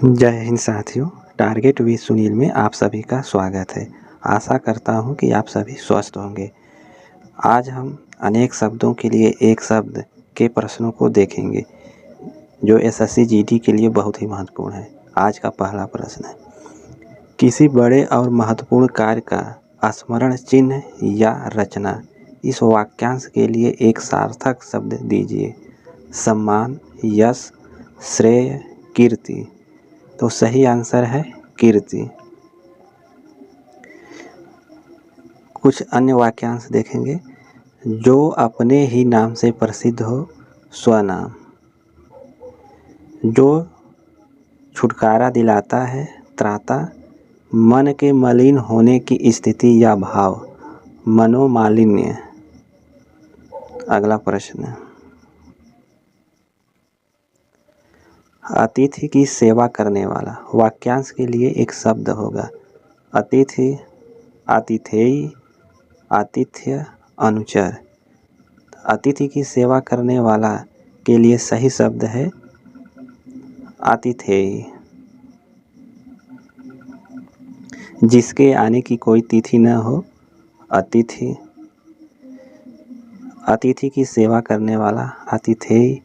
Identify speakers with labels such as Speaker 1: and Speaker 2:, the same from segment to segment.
Speaker 1: जय हिंद साथियों। Target with Sunil में आप सभी का स्वागत है। आशा करता हूं कि आप सभी स्वस्थ होंगे। आज हम अनेक शब्दों के लिए एक शब्द के प्रश्नों को देखेंगे जो एसएससी जीडी के लिए बहुत ही महत्वपूर्ण है। आज का पहला प्रश्न है, किसी बड़े और महत्वपूर्ण कार्य का स्मरण चिन्ह या रचना। इस वाक्यांश के लिए एक सार्थक शब्द दीजिए। सम्मान, यश, श्रेय, कीर्ति। तो सही आंसर है कीर्ति। कुछ अन्य वाक्यांश देखेंगे। जो अपने ही नाम से प्रसिद्ध हो, स्वनाम। जो छुटकारा दिलाता है, त्राता। मन के मलिन होने की स्थिति या भाव, मनोमालिन्य। अगला प्रश्न, अतिथि की सेवा करने वाला। वाक्यांश के लिए एक शब्द होगा। अतिथि, आतिथेयी, आतिथ्य, अनुचर। अतिथि की सेवा करने वाला के लिए सही शब्द है आतिथेयी। जिसके आने की कोई तिथि न हो, अतिथि। अतिथि की सेवा करने वाला आतिथेयी।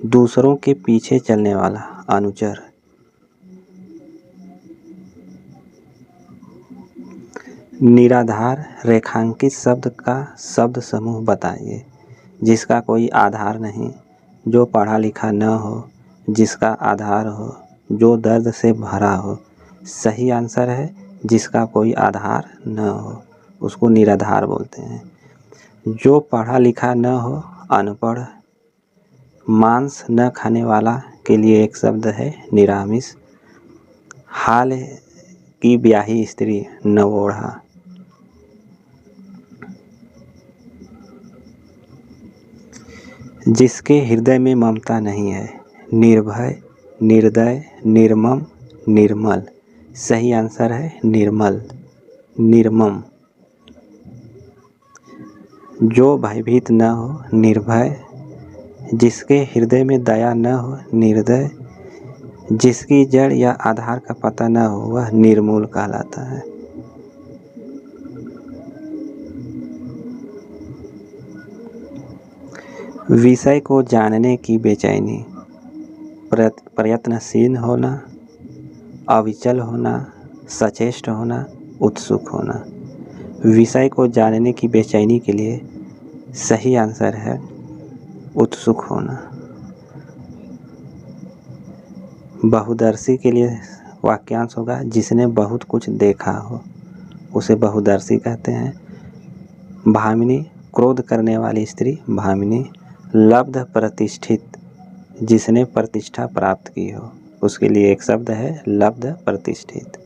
Speaker 1: दूसरों के पीछे चलने वाला अनुचर। निराधार रेखांकित शब्द का शब्द समूह बताइए। जिसका कोई आधार नहीं, जो पढ़ा लिखा न हो, जिसका आधार हो, जो दर्द से भरा हो। सही आंसर है जिसका कोई आधार न हो, उसको निराधार बोलते हैं। जो पढ़ा लिखा न हो, अनपढ़। मांस न खाने वाला के लिए एक शब्द है निरामिष। हाल की ब्याही स्त्री, नवोढ़ा। जिसके हृदय में ममता नहीं है, निर्भय, निर्दय, निर्मम, निर्मल। सही आंसर है निर्मल, निर्मम। जो भयभीत न हो, निर्भय। जिसके हृदय में दया न हो, निर्दय। जिसकी जड़ या आधार का पता न हो, वह निर्मूल कहलाता है। विषय को जानने की बेचैनी, प्रयत्नशील होना, अविचल होना, सचेष्ट होना, उत्सुक होना। विषय को जानने की बेचैनी के लिए सही आंसर है उत्सुक होना। बहुदर्शी के लिए वाक्यांश होगा, जिसने बहुत कुछ देखा हो, उसे बहुदर्शी कहते हैं। भामिनी, क्रोध करने वाली स्त्री, भामिनी। लब्ध प्रतिष्ठित, जिसने प्रतिष्ठा प्राप्त की हो, उसके लिए एक शब्द है लब्ध प्रतिष्ठित।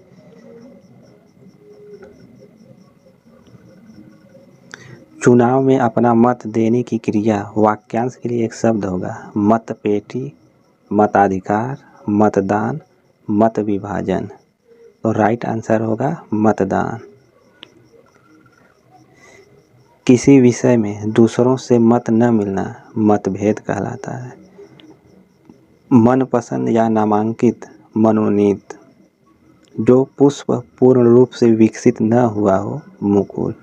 Speaker 1: चुनाव में अपना मत देने की क्रिया। वाक्यांश के लिए एक शब्द होगा मतपेटी, मताधिकार, मतदान, मत विभाजन। तो राइट आंसर होगा मतदान। किसी विषय में दूसरों से मत न मिलना, मतभेद कहलाता है। मनपसंद या नामांकित, मनोनीत। जो पुष्प पूर्ण रूप से विकसित न हुआ हो, मुकुल।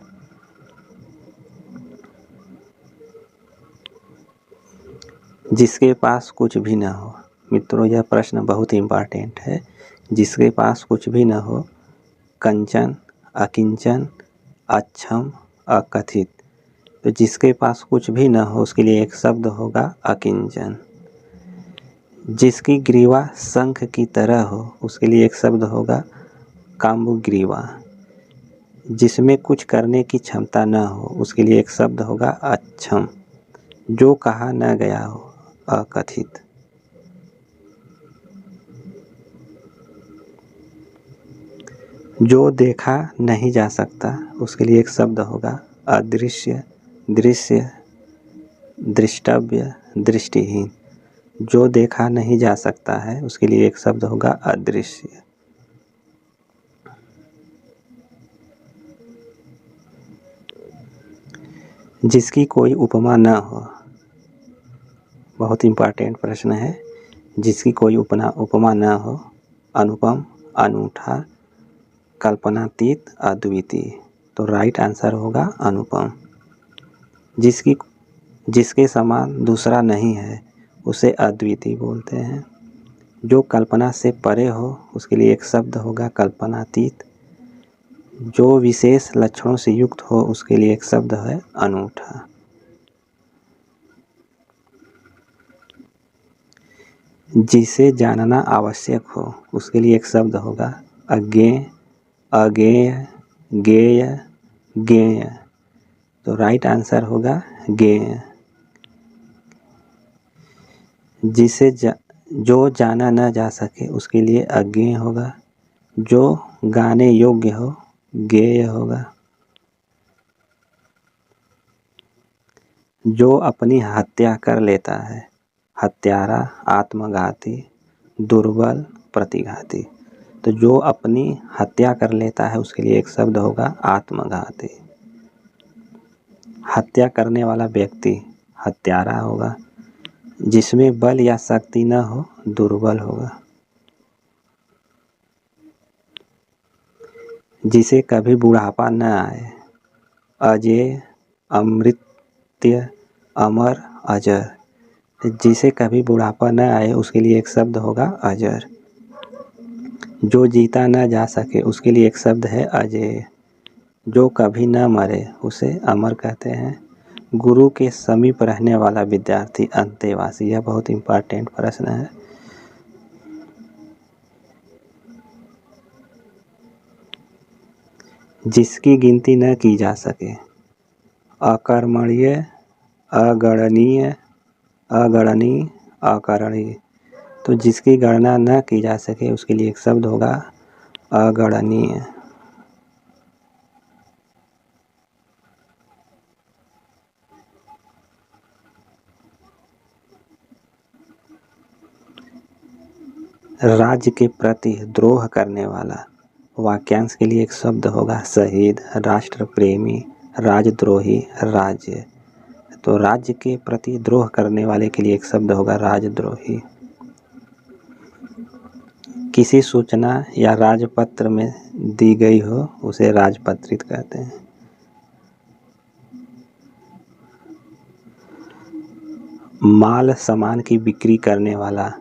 Speaker 1: जिसके पास कुछ भी न हो। मित्रों, यह प्रश्न बहुत ही इम्पोर्टेंट है। जिसके पास कुछ भी न हो, कंचन, अकिंचन, अक्षम, अकथित। तो जिसके पास कुछ भी न हो, उसके लिए एक शब्द होगा अकिंचन। जिसकी ग्रीवा शंख की तरह हो, उसके लिए एक शब्द होगा काम्बुग्रीवा। जिसमें कुछ करने की क्षमता न हो, उसके लिए एक शब्द होगा अक्षम। जो कहा न गया हो, अकथित। जो देखा नहीं जा सकता, उसके लिए एक शब्द होगा अदृश्य, दृश्य, दृष्टव्य, दृष्टिहीन। जो देखा नहीं जा सकता है, उसके लिए एक शब्द होगा अदृश्य। जिसकी कोई उपमा न हो। बहुत इम्पोर्टेंट प्रश्न है। जिसकी कोई उपमा न हो, अनुपम, अनूठा, कल्पनातीत, अद्वितीय। तो राइट आंसर होगा अनुपम। जिसके समान दूसरा नहीं है उसे अद्वितीय बोलते हैं। जो कल्पना से परे हो उसके लिए एक शब्द होगा कल्पनातीत। जो विशेष लक्षणों से युक्त हो उसके लिए एक शब्द है अनूठा। जिसे जानना आवश्यक हो उसके लिए एक शब्द होगा अज्ञेय, अज्ञेय, ज्ञेय, ज्ञेय। तो राइट आंसर होगा ज्ञेय। जो जाना न जा सके उसके लिए अज्ञेय होगा। जो गाने योग्य हो ज्ञेय होगा। जो अपनी हत्या कर लेता है हत्यारा, आत्मघाती, दुर्बल, प्रतिघाती। तो जो अपनी हत्या कर लेता है उसके लिए एक शब्द होगा आत्मघाती। हत्या करने वाला व्यक्ति हत्यारा होगा। जिसमें बल या शक्ति न हो दुर्बल होगा। जिसे कभी बुढ़ापा न आए अजेय, अमृत्य, अमर, अजर। जिसे कभी बुढ़ापा न आए उसके लिए एक शब्द होगा अजर। जो जीता न जा सके उसके लिए एक शब्द है अजेय। जो कभी न मरे उसे अमर कहते हैं। गुरु के समीप रहने वाला विद्यार्थी अंतेवासी। यह बहुत इम्पोर्टेंट प्रश्न है। जिसकी गिनती न की जा सके अकर्मण्य, अगणनीय, अगणनीय, अकरणीय। तो जिसकी गणना न की जा सके उसके लिए एक शब्द होगा अगणनीय। राज्य के प्रति द्रोह करने वाला वाक्यांश के लिए एक शब्द होगा शहीद, राष्ट्र प्रेमी, राजद्रोही, राज्य। तो राज्य के प्रति द्रोह करने वाले के लिए एक शब्द होगा राजद्रोही। किसी सूचना या राजपत्र में दी गई हो उसे राजपत्रित कहते हैं। माल सामान की बिक्री करने वाला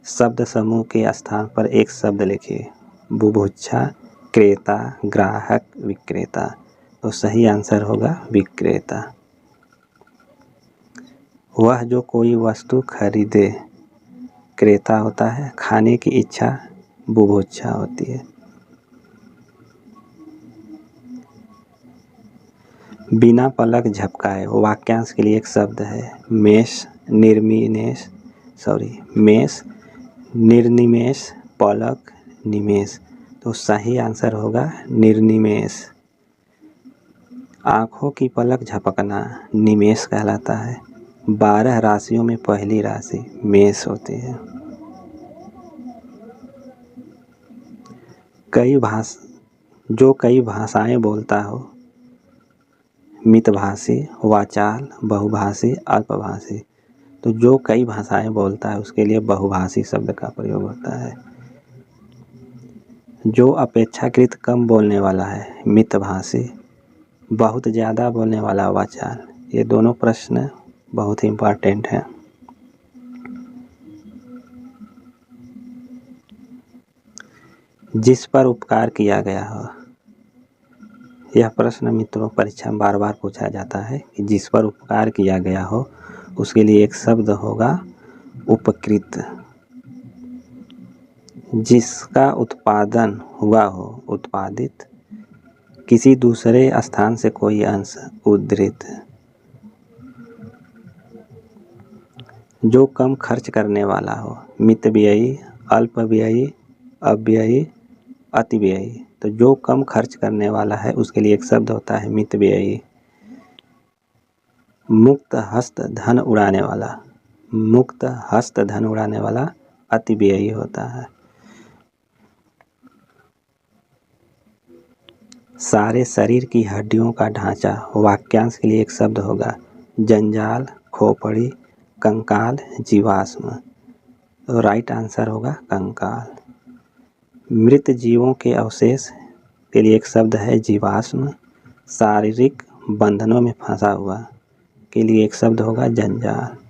Speaker 1: शब्द समूह के स्थान पर एक शब्द लिखिए। बुभुक्षा, क्रेता, ग्राहक, विक्रेता। तो सही आंसर होगा विक्रेता। वह जो कोई वस्तु खरीदे क्रेता होता है। खाने की इच्छा बुभुक्षा होती है। बिना पलक झपकाए वाक्यांश के लिए एक शब्द है मेष, मेष, निर्निमेष, पलक, निमेष। तो सही आंसर होगा निर्निमेष। आँखों की पलक झपकना निमेष कहलाता है। 12 राशियों में पहली राशि मेष होती है। जो कई भाषाएं बोलता हो मितभाषी, वाचाल, बहुभाषी, अल्पभाषी। तो जो कई भाषाएं बोलता है उसके लिए बहुभाषी शब्द का प्रयोग होता है। जो अपेक्षाकृत कम बोलने वाला है मितभाषी, बहुत ज़्यादा बोलने वाला वाचाल। ये दोनों प्रश्न बहुत इम्पोर्टेंट हैं। जिस पर उपकार किया गया हो। यह प्रश्न मित्रों परीक्षा में बार बार पूछा जाता है कि जिस पर उपकार किया गया हो उसके लिए एक शब्द होगा उपकृत। जिसका उत्पादन हुआ हो उत्पादित। किसी दूसरे स्थान से कोई अंश उद्धृत। जो कम खर्च करने वाला हो मितव्ययी, अल्पव्ययी, अव्ययी, अतिव्ययी। तो जो कम खर्च करने वाला है उसके लिए एक शब्द होता है मितव्ययी। मुक्त हस्त धन उड़ाने वाला अतिव्ययी होता है। सारे शरीर की हड्डियों का ढांचा वाक्यांश के लिए एक शब्द होगा जंजाल, खोपड़ी, कंकाल, जीवाश्म। तो राइट आंसर होगा कंकाल। मृत जीवों के अवशेष के लिए एक शब्द है जीवाश्म। शारीरिक बंधनों में फंसा हुआ के लिए एक शब्द होगा जंजाल।